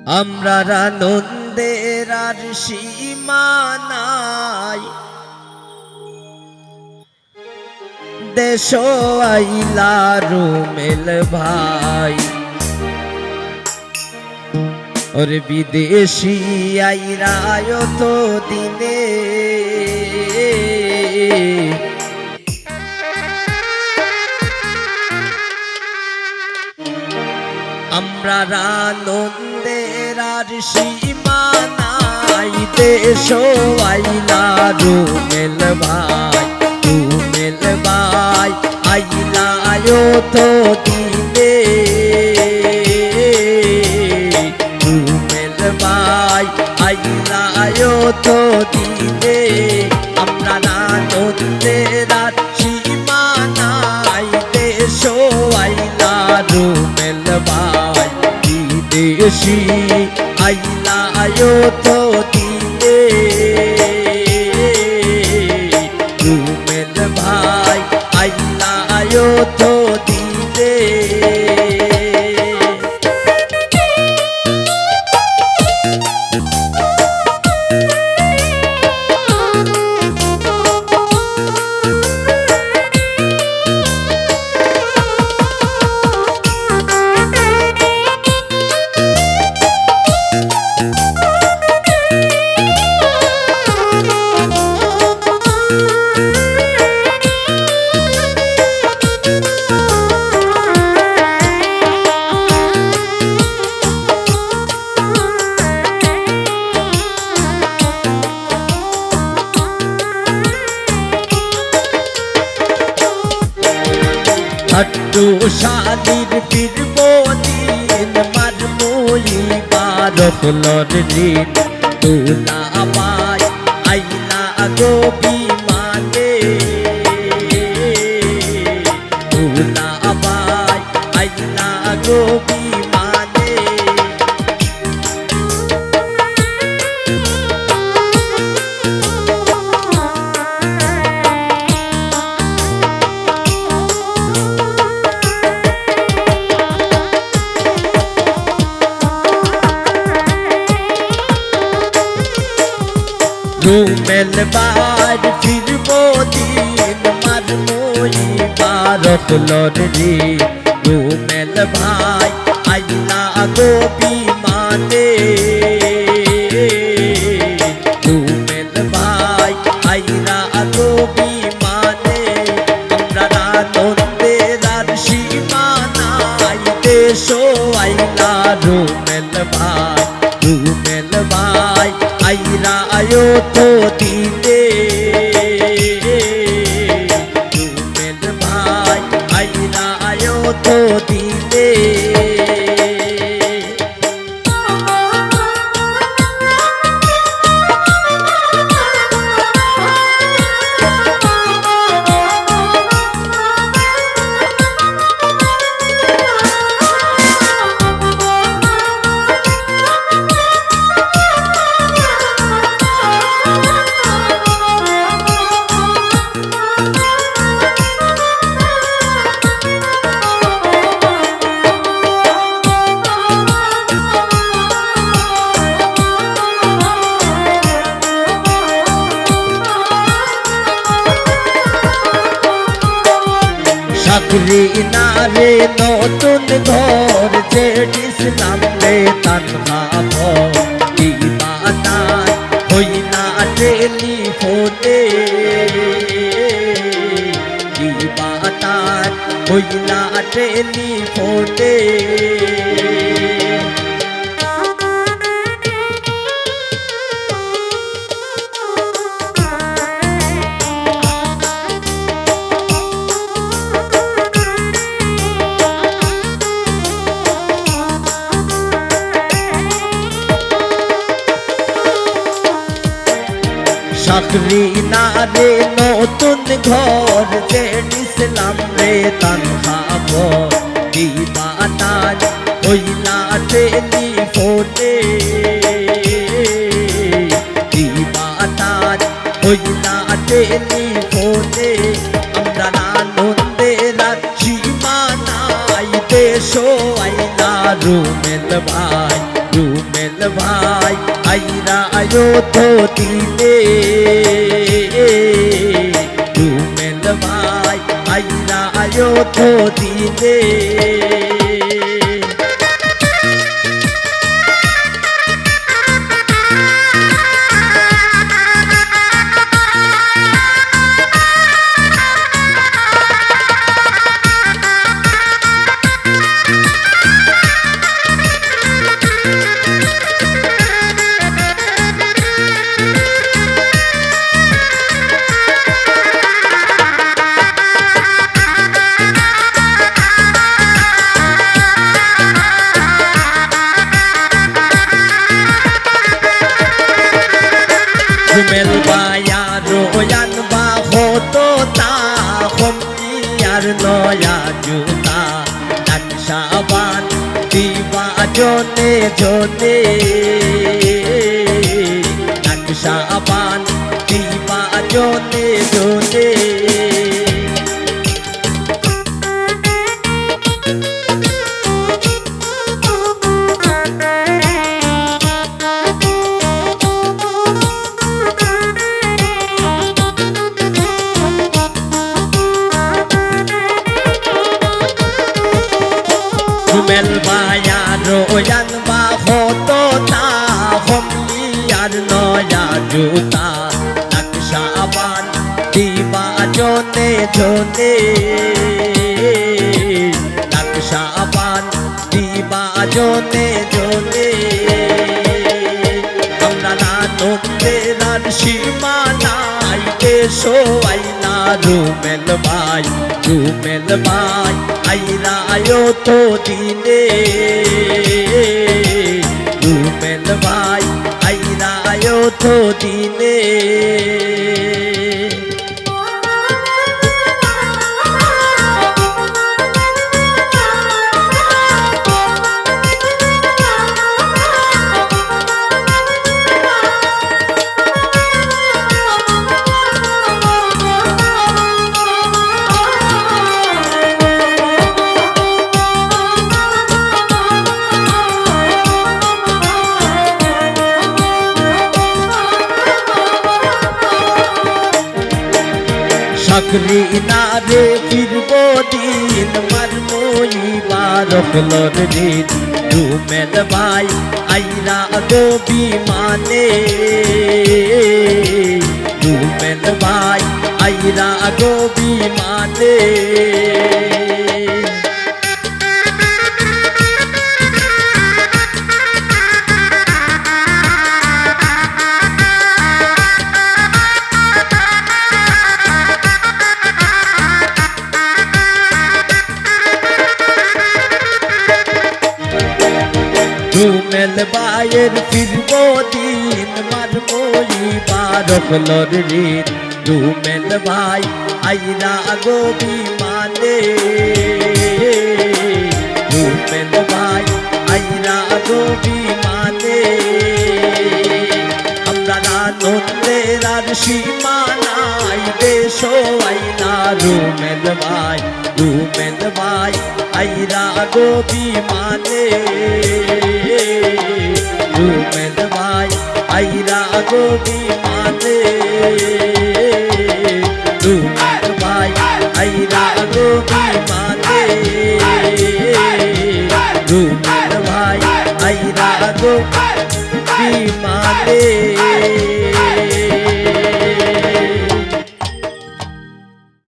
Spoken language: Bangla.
আমরা আনন্দের আর সীমা নাই, দেশ আইলা রুমেল ভাই। ওরে বিদেশি আইরায় তো দিনে আমরা আনন্দের আর সীমা নাই, দেশ আইলা রুমেল ভাই, রুমেল ভাই আইলায় তো দিনে, রুমেল ভাই আইলায় তো দিনে। আমরা আনন্দের আর সীমা নাই, দেশ আইলা রুমেল ভাই, বিদেশি আইলায় তো দিনে, রুমেল ভাই আইলায় তো দিনে। हट्टू शादीर फिरब दिन मारमोई बारखलर दिन तुला बाई आइला गो विमाने, तुला बाई आइला गो विमाने। রুমেল ভাই ফিরব দিন মারমোই বারখলর দিন, রুমেল ভাই আইলা গো বিমানে, রুমেল ভাই আইলা গো বিমানে। আমরা আনন্দের আর সীমা নাই, দেশ আইলা রুমেল ভাই, রুমেল ভাই আইরায় তো দিনে, রুমেল ভাই আইরায় তো দিনে। চাকরি না রে নতুন ঘর ছেড়িছিলাম রে তানহা ভর, দিবানা হই না টেলিফোনে, দিবানা হই না টেলিফোনে। চাকরি না রে নতুন ঘর ছেড়িছিলাম রে তানহা ভর, দিবানা হইলা টেলিফোনে, দিবানা হইলা টেলিফোনে। আমরা আনন্দের আর সীমা নাই, দেশ আইলা রুমেল ভাই, রুমেল ভাই আইরা আয়ো তো দিনে রুমেল ভাই আইরা আয়ো তো দিনে রুমেল বায়া রোয়ান বা হতো তা হমিয়ার নয়া জুতা নকশাবান দিবা জনে জনে নকশাবান দিবা জনে জনে রুমেল বায়া রোয়ান বা হতো তা হমিয়ার নয়া জুতা নকশাবান দিবা জনে জনে নকশাবান দিবা জনে জনে আমরা নন্দের আর সীমা নাই দেশো আইনা রুমেল ভাই আইরা আয়ো তো দিনে রুমেল ভাই আইরা আয়ো তো দিনে চাকরি না রে ফিরব দিন মারমই বারফলর দিন রুমেল ভাই আইরা গো বিমানে রুমেল ভাই আইরা গো বিমানে রুমেল ভাইয়ের ফিরব দিন মারমই বারফলর ঋণ রুমেল ভাই আইরা গো বিমানে রুমেল ভাই আইরা গো বিমানে আমরা নন্দের আর সীমা নাই দেশো আইনা রুমেল ভাই আইরা গো বিমানে রুমেল ভাই আইরা গো বিমানে রুমেল ভাই আইরা গো বিমানে রুমেল ভাই আইরা গো বিমানে